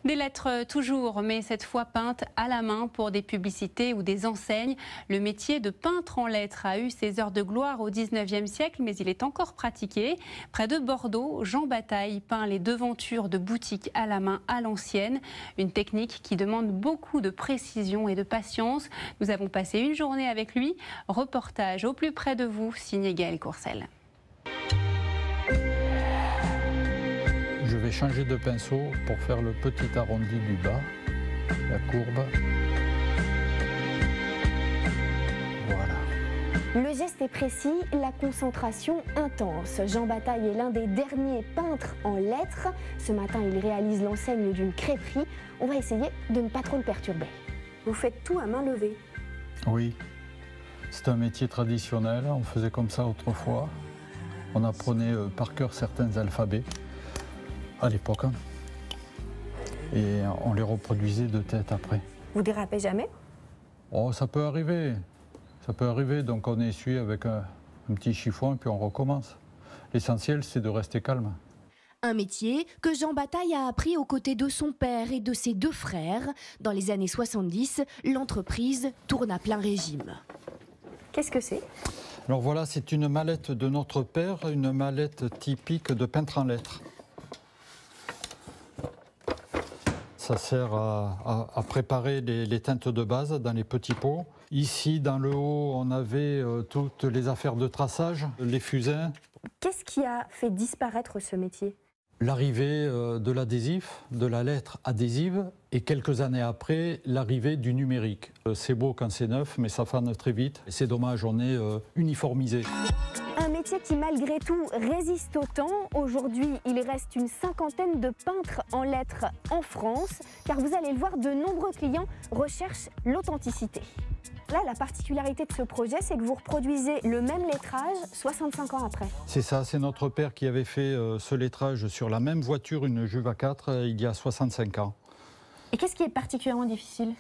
Des lettres toujours, mais cette fois peintes à la main pour des publicités ou des enseignes. Le métier de peintre en lettres a eu ses heures de gloire au 19e siècle, mais il est encore pratiqué. Près de Bordeaux, Jean Bataille peint les devantures de boutiques à la main à l'ancienne. Une technique qui demande beaucoup de précision et de patience. Nous avons passé une journée avec lui. Reportage au plus près de vous, signé Gaël Courcel. Je vais changer de pinceau pour faire le petit arrondi du bas, la courbe. Voilà. Le geste est précis, la concentration intense. Jean Bataille est l'un des derniers peintres en lettres. Ce matin, il réalise l'enseigne d'une crêperie. On va essayer de ne pas trop le perturber. Vous faites tout à main levée? Oui, c'est un métier traditionnel. On faisait comme ça autrefois. On apprenait par cœur certains alphabets à l'époque, et on les reproduisait de tête après. Vous dérapez jamais? Oh, ça peut arriver, donc on essuie avec un petit chiffon et puis on recommence. L'essentiel, c'est de rester calme. Un métier que Jean Bataille a appris aux côtés de son père et de ses deux frères. Dans les années 70, l'entreprise tourne à plein régime. Qu'est-ce que c'est? Alors voilà, c'est une mallette de notre père, une mallette typique de peintre en lettres. Ça sert à préparer les teintes de base dans les petits pots. Ici, dans le haut, on avait toutes les affaires de traçage, les fusains. Qu'est-ce qui a fait disparaître ce métier? L'arrivée de l'adhésif, de la lettre adhésive, et quelques années après, l'arrivée du numérique. C'est beau quand c'est neuf, mais ça fane très vite. C'est dommage, on est uniformisé. Un métier qui, malgré tout, résiste au temps. Aujourd'hui, il reste une cinquantaine de peintres en lettres en France, car vous allez le voir, de nombreux clients recherchent l'authenticité. Là, la particularité de ce projet, c'est que vous reproduisez le même lettrage 65 ans après. C'est ça, c'est notre père qui avait fait ce lettrage sur la même voiture, une Juva 4, il y a 65 ans. Et qu'est-ce qui est particulièrement difficile?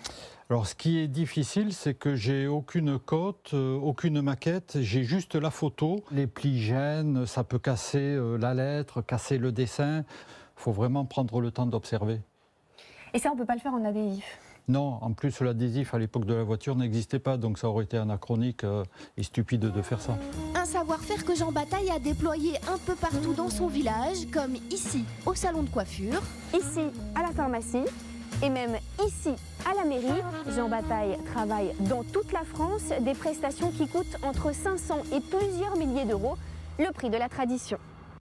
Alors, ce qui est difficile, c'est que j'ai aucune cote, aucune maquette, j'ai juste la photo. Les plis gênent, ça peut casser la lettre, casser le dessin. Il faut vraiment prendre le temps d'observer. Et ça, on ne peut pas le faire en adhésif? Non, en plus l'adhésif à l'époque de la voiture n'existait pas, donc ça aurait été anachronique et stupide de faire ça. Un savoir-faire que Jean Bataille a déployé un peu partout dans son village, comme ici au salon de coiffure, ici à la pharmacie et même ici à la mairie. Jean Bataille travaille dans toute la France, des prestations qui coûtent entre 500 et plusieurs milliers d'euros, le prix de la tradition.